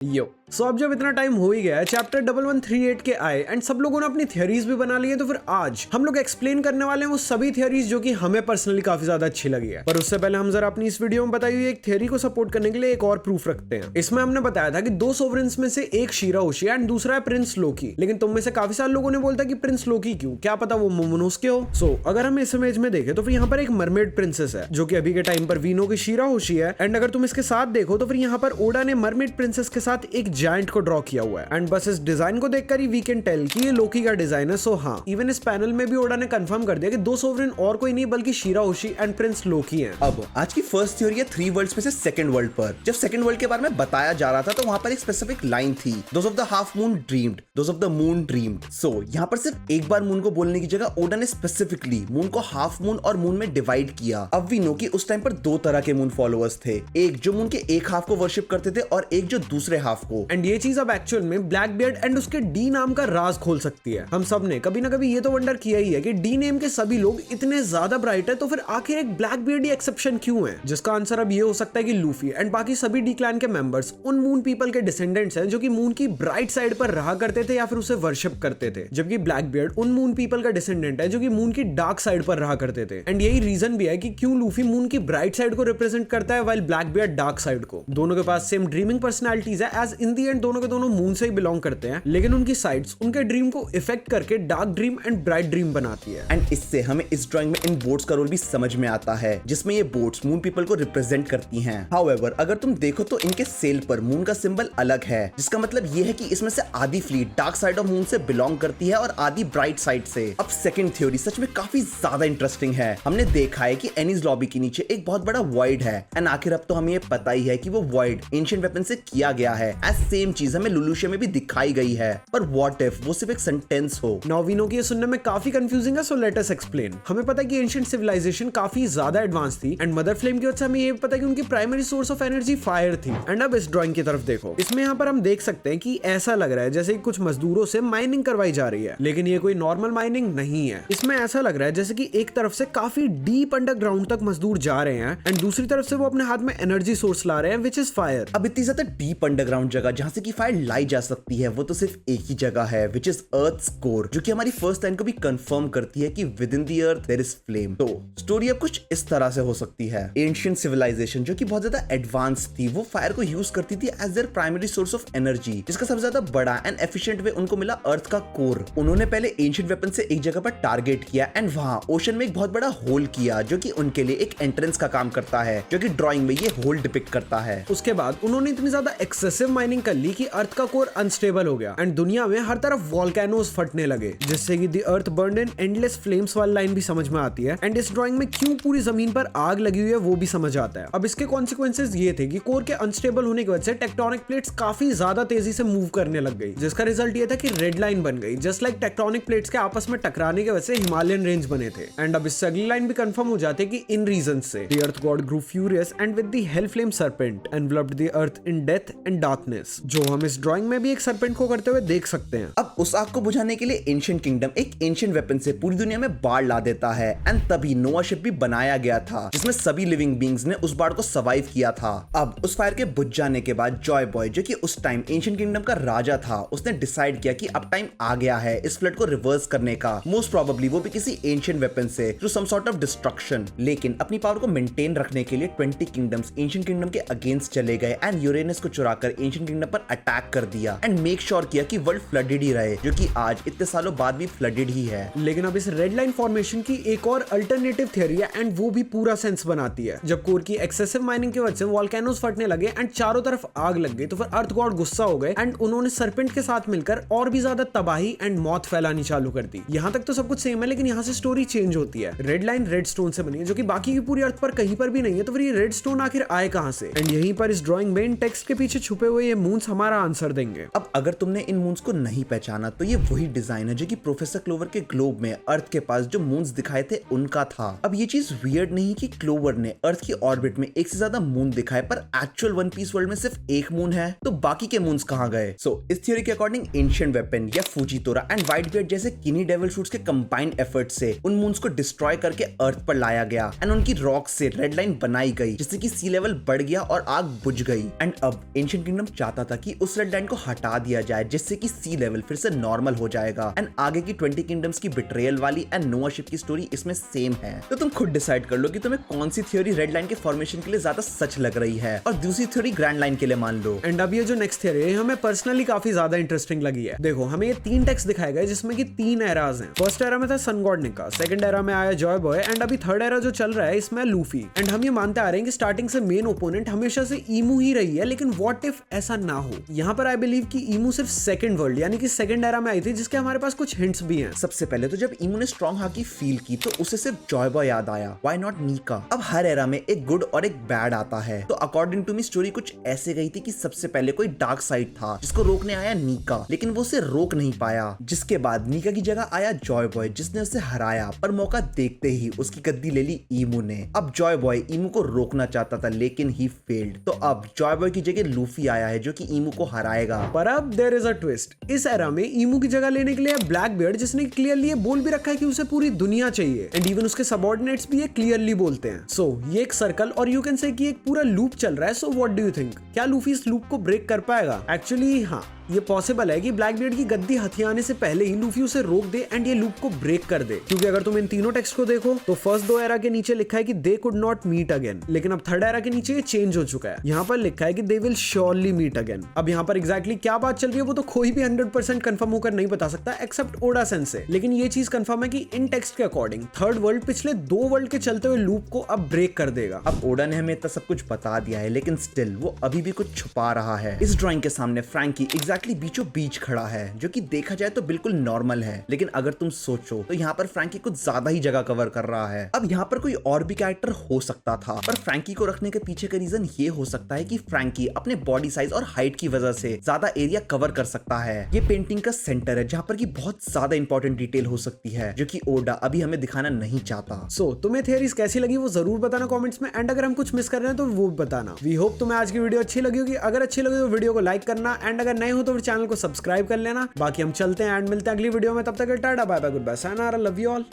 यो सो अब जब इतना टाइम हो ही गया है, चैप्टर 1138 के आए एंड सब लोगों ने अपनी थियरीज भी बना ली है, तो फिर आज हम लोग एक्सप्लेन करने वाले हैं वो सभी थियरीज जो कि हमें पर्सनली काफी ज्यादा अच्छी लगी है। पर उससे पहले हम जरा अपनी इस वीडियो में बताई हुई एक थियरी को सपोर्ट करने के लिए एक और प्रूफ रखते हैं। इसमें हमने बताया था कि दो सोवरेंस में से एक शीरा होशी एंड दूसरा है प्रिंस लोकी, लेकिन तुम में से काफी सारे लोगों ने बोलता कि प्रिंस लोकी क्यों, क्या पता वो मोमोनोस के हो। सो अगर हम इस इमेज में देखें तो फिर यहाँ पर एक मरमेड प्रिंसेस है जो कि अभी के टाइम पर वीनो की शीरा होशी है, एंड अगर तुम इसके साथ देखो तो फिर यहाँ पर ओडा ने मरमेड प्रिंसेस के साथ एक जायंट को ड्रॉ किया हुआ है, एंड बस इस डिजाइन को देखकर ही वी कैन टेल कि ये लोकी का डिजाइन है। सो हाँ, इवन इस पैनल में भी ओडा ने कंफर्म कर दिया कि दो सोवरेन और कोई नहीं बल्कि शीरा होशी एंड प्रिंस लोकी हैं। अब आज की फर्स्ट थ्योरी है 3 वर्ल्ड्स में से सेकंड वर्ल्ड पर। जब सेकंड वर्ल्ड के बारे में बताया जा रहा था तो वहां पर एक स्पेसिफिक लाइन थी, those of the half moon dreamed, those of the moon dreamed. So यहाँ पर सिर्फ एक बार मून को बोलने की जगह ओडा ने स्पेसिफिकली मून को हाफ मून और मून में डिवाइड किया। अब वी नो कि उस टाइम पर दो तरह के मून फॉलोअर्स थे, एक जो मून के एक हाफ को वर्शिप करते थे और एक जो दूसरे हाफ को। एंड ये चीज अब एक्चुअल में ब्लैक बियर्ड एंड उसके डी नाम का राज खोल सकती है। हम सब ने कभी ना कभी ये तो वंडर किया ही है कि डी नेम के सभी लोग इतने ज्यादा ब्राइट है, तो फिर आखिर एक ब्लैक बियर्ड ही एक्सेप्शन क्यों है? जिसका आंसर अब ये हो सकता है कि लूफी एंड बाकी सभी डी क्लैन के मेंबर्स उन मून पीपल के डिसेंडेंट्स हैं जो कि मून की ब्राइट साइड पर रहा करते थे या फिर उसे वर्शिप करते थे, जबकि ब्लैक बियर्ड उन मून पीपल का डिसेंडेंट है जो कि मून की डार्क साइड पर रहा करते थे। एंड यही रीजन भी है कि क्यों लूफी मून की ब्राइट साइड को रिप्रेजेंट करता है while black beard dark side को। दोनों के पास सेम ड्रीमिंग पर्सनैलिटीज है, एज इन दी एंड दोनों के दोनों मून से ही बिलोंग करते हैं, लेकिन उनकी साइड्स उनके ड्रीम को इफेक्ट करके dark dream and bright dream बनाती है। एंड इससे हमें इस ड्राइंग में इन बोर्ड्स का रोल भी समझ में आता है, जिसमें ये बोर्ड्स मून पीपल को रिप्रेजेंट करती हैं। हाउएवर अगर तुम देखो तो इनके सेल पर मून का सिंबल अलग है, जिसका मतलब ये है कि इसमें से आधी fleet dark side of moon से बिलोंग करती है और आधी ब्राइट साइड से। अब सेकंड थ्योरी सच में काफी ज्यादा इंटरेस्टिंग है। हमने देखा है कि एनीज लॉबी के नीचे एक बहुत बड़ा वॉइड है, एंड आखिर अब तो हमें ये पता ही है कि वो वॉइड एंशिएंट वेपन से किया गया है। एज सेम चीज हमें लुलुशिया में भी दिखाई गई है, पर व्हाट इफ वो सिर्फ एक सेंटेंस हो? नाउ वी नो कि ये सुनने में काफी कंफ्यूजिंग है, सो लेट अस एक्सप्लेन। हमें पता है कि एंशिएंट सिविलाइजेशन काफी ज्यादा एडवांस थी, एंड मदर फ्लेम की वजह से हमें ये पता है कि उनकी primary source of energy fire थी। एंड अब इस ड्राइंग की तरफ देखो, इसमें यहाँ पर हम देख सकते हैं कि ऐसा लग रहा है जैसे कुछ मजदूरों से माइनिंग करवाई जा रही है, लेकिन ये कोई नॉर्मल माइनिंग नहीं है। इसमें ऐसा लग रहा है जैसे कि एक तरफ से काफी डीप अंडरग्राउंड तक मजदूर जा रहे हैं, एंड दूसरी तरफ से वो अपने हाथ में एनर्जी सोर्स ला रहे हैं विच इज फायर। अब इतनी ज्यादा डीप अंडरग्राउंड जगह जहां से की फायर लाई जा सकती है वो तो सिर्फ एक ही जगह है, विच इज अर्थ्स कोर, जो कि हमारी फर्स्ट लाइन को भी कंफर्म करती है कि within the earth there is flame. तो स्टोरी अब कुछ इस तरह से हो सकती है। एंशिएंट सिविलाइजेशन जो कि बहुत ज्यादा एडवांस थी, वो फायर को यूज करती थी as their primary source of energy, जिसका सबसे ज्यादा बड़ा एंड एफिशिएंट वे उनको मिला अर्थ का कोर। उन्होंने पहले एंशिएंट वेपन से एक जगह पर टारगेट किया एंड वहां ओशन में एक बहुत बड़ा होल किया, जो कि उनके लिए एक एंट्रेंस का काम करता है, जो कि ड्राइंग में ये होल डिपिक्ट करता है। उसके बाद उन्होंने इतनी ज्यादा एक्सेसिव माइनिंग कर ली कि अर्थ का कोर अनस्टेबल हो गया, एंड दुनिया में हर तरफ वोल्केनोस फटने लगे, जिससे कि the earth burned in endless flames वाली लाइन भी समझ में आती है। एंड इस ड्राइंग में क्यों पूरी जमीन पर आग लगी हुई है वो भी समझ आता है। अब इसके कॉन्सिक्वेंसेस ये थे कि कोर के अनस्टेबल होने की वजह से टेक्टोनिक प्लेट्स काफी ज्यादा तेजी से मूव करने लग गई, जिसका रिजल्ट ये था कि रेड लाइन बन गई, जस्ट लाइक टेक्टोनिक प्लेट्स के आपस में टकराने की वजह से हिमालयन रेंज बने थे। एंड अब इससे अगली लाइन भी कंफर्म हो जाती है कि इन रीजन से the earth god grew furious and with the hell flame serpent enveloped the earth in death and darkness, जो हम इस ड्राइंग में भी एक सर्पेंट को करते हुए देख सकते हैं। अब उस आग को बुझाने के लिए एंशिएंट किंगडम एक एंशिएंट वेपन से पूरी दुनिया में बाढ़ ला देता है, एंड तभी नोआ शिप भी बनाया गया था, जिसमें सभी लिविंग बीइंग्स ने उस बाढ़ को सर्वाइव किया था। अब उस फायर के बुझ जाने के बाद जॉय बॉय, जो कि उस टाइम एंशिएंट किंगडम का राजा था, उसने डिसाइड किया कि अब टाइम आ गया है इस फ्लड को रिवर्स करने का। मोस्ट प्रोबेबली वो भी किसी एंशिएंट वेपन से through some sort of destruction. लेकिन अपनी पावर को मेंटेन रखने के लिए 20 किंगडम्स एंशिएंट किंगडम के अगेंस्ट चले गए एंड यूरेनस को चुराकर एंशिएंट किंगडम पर अटैक कर दिया एंड मेक श्योर किया कि वर्ल्ड फ्लडेड ही रहे, जो कि आज इतने सालों बाद भी फ्लडेड ही है। लेकिन अब इस रेड लाइन फॉर्मेशन की एक और अल्टरनेटिव थ्योरी है, एंड वो भी पूरा सेंस बनाती है। जब कोर की एक्सेसिव माइनिंग की वजह से वोल्केनोस फटने लगे एंड चारों तरफ आग लग गई, तो फिर अर्थ गॉड गुस्सा हो गए एंड उन्होंने सर्पेंट के साथ मिलकर और भी ज्यादा तबाही एंड मौत फैलानी चालू कर दी। यहाँ तक तो सब कुछ सेम है, लेकिन यहाँ से स्टोरी चेंज होती है। रेड लाइन रेड स्टोन से बनी है, जो कि बाकी की पूरी अर्थ पर कहीं पर भी नहीं है, तो फिर ये रेड स्टोन आखिर आए कहां से? एंड यहीं पर इस ड्राइंग में इन टेक्स्ट के पीछे छुपे हुए ये मून्स हमारा आंसर देंगे। अब अगर तुमने इन मून्स को नहीं पहचाना तो ये वही डिजाइन है जो कि प्रोफेसर क्लोवर के ग्लोब में अर्थ के पास जो मून्स दिखाए थे उनका था। अब ये चीज वियर्ड नहीं कि क्लोवर ने अर्थ की ऑर्बिट में एक से ज्यादा मून दिखाए, पर एक्चुअल वन पीस वर्ल्ड में सिर्फ एक मून है, तो बाकी के मून्स कहां गए? सो इस थ्योरी के अकॉर्डिंग एंशिएंट वेपन या फूजितोरा एंड व्हाइट बियर्ड जैसे किनी डेविल शूट्स के कंबाइंड एफर्ट से उन मून्स को डिस्ट्रॉय करके अर्थ पर लाया गया एंड उनकी रॉक से रेड लाइन बनाई गई, जिससे कि सी लेवल बढ़ गया और आग बुझ गई। एंड अब एंशिएंट किंगडम चाहता था कि उस रेड लाइन को हटा दिया जाए जिससे कि सी लेवल फिर से नॉर्मल हो जाएगा। एंड आगे की 20 किंगडम्स की बिट्रेयल वाली एंड नोआ शिप की स्टोरी इसमें सेम है। तो तुम खुद डिसाइड कर लो कि तुम्हें कौन सी थ्योरी रेड लाइन के फॉर्मेशन के लिए ज्यादा सच लग रही है और दूसरी थ्योरी ग्रैंड लाइन के लिए मान लो। एंड अब ये जो नेक्स्ट थ्योरी है हमें पर्सनली काफी ज्यादा इंटरेस्टिंग लगी है। देखो हमें ये 3 टेक्स्ट दिखाए गए जिसमें कि 3 एराज हैं। फर्स्ट एरा में था सन गॉड निका, सेकंड एरा में आया जॉय बॉय एंड अभी थर्ड एरा जो चल रहा है इसमें लूफी। एंड हम ये मानते आ रहे हैं कि स्टार्टिंग से मेन ओपोनेंट हमेशा से ईमू ही रही है, लेकिन व्हाट इफ ऐसा ना हो। यहाँ पर आई बिलीव कि ईमू सिर्फ सेकंड वर्ल्ड यानी कि सेकंड एरा में आई थी, जिसके हमारे पास कुछ हिंट्स भी हैं। सबसे पहले तो जब ईमू ने स्ट्रॉन्ग हाकी फील की तो उसे सिर्फ जॉय बॉय याद आया, व्हाई नॉट नीका। अब हर एरा में एक गुड और एक बैड आता है, तो अकॉर्डिंग टू मी स्टोरी कुछ ऐसे गई थी कि सबसे पहले कोई डार्क साइड था जिसको रोकने आया नीका, लेकिन वो उसे रोक नहीं पाया। जिसके बाद नीका की जगह आया जॉय बॉय जिसने उसे हराया, पर मौका देखते ही उसकी गद्दी ले ली ईमू ने। अब जॉय बॉय ईमू को रोकना चाहता था लेकिन ही फेल्ड, तो अब जॉय बॉय की जगह लूफी आया है जो कि ईमू को हराएगा। पर अब देयर इज अ ट्विस्ट। इस एरा में ईमू की जगह लेने के लिए ब्लैक बियर्ड, जिसने क्लियरली ये बोल भी रखा है कि उसे पूरी दुनिया चाहिए एंड इवन उसके सबऑर्डिनेट्स भी ये क्लियरली बोलते हैं। सो ये एक सर्कल और यू कैन से कि एक पूरा लूप चल रहा है। So what do you think, क्या लूफी इस लूप को ब्रेक कर पाएगा? एक्चुअली हाँ, ये पॉसिबल है कि ब्लैक बियर्ड की गद्दी हथियाने से पहले ही लूफी उसे रोक दे एंड ये लूप को ब्रेक कर दे। क्योंकि अगर तुम इन तीनों टेक्स्ट को देखो तो फर्स्ट 2 एरा के नीचे लिखा है कि they could not meet again, लेकिन अब थर्ड एरा के नीचे ये चेंज हो चुका है। यहाँ पर लिखा है कि they will surely meet again. अब यहाँ पर एग्जैक्टली क्या बात चल रही है वो तो कोई भी 100% कंफर्म होकर नहीं बता सकता एक्सेप्ट ओडा सेंस से, लेकिन ये चीज कंफर्म है कि इन टेक्स्ट के अकॉर्डिंग थर्ड वर्ल्ड पिछले 2 वर्ल्ड के चलते हुए लूप को अब ब्रेक कर देगा। अब ओडा ने हमें इतना सब कुछ बता दिया है, लेकिन स्टिल वो अभी भी कुछ छुपा रहा है। इस ड्राइंग के सामने फ्रैंकी एग्जैक्टली बीचों बीच खड़ा है, जो कि देखा जाए तो बिल्कुल नॉर्मल है, लेकिन अगर तुम सोचो तो यहाँ पर फ्रैंकी कुछ ज्यादा ही जगह कवर कर रहा है। अब यहाँ पर कोई और भी कैरेक्टर हो सकता था, पर फ्रैंकी को रखने के पीछे का रीजन ये हो सकता है कि फ्रैंकी अपने बॉडी साइज और हाइट की वजह से ज्यादा एरिया कवर कर सकता है। ये पेंटिंग का सेंटर है जहाँ पर की बहुत ज्यादा इंपॉर्टेंट डिटेल हो सकती है, जो कि ओडा अभी हमें दिखाना नहीं चाहता। सो तुम्हें थियरीज कैसी लगी वो जरूर बताना कमेंट्स में, एंड अगर हम कुछ मिस कर रहे हैं तो वो बताना। वी होप तुम्हें आज की वीडियो अच्छी लगी होगी। अगर अच्छी लगी तो वीडियो को लाइक करना, एंड अगर नए हो तो फिर चैनल को सब्सक्राइब कर लेना। बाकी हम चलते हैं एंड मिलते हैं अगली वीडियो में, तब तक tata bye bye good bye sayonara, love you all,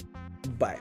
bye.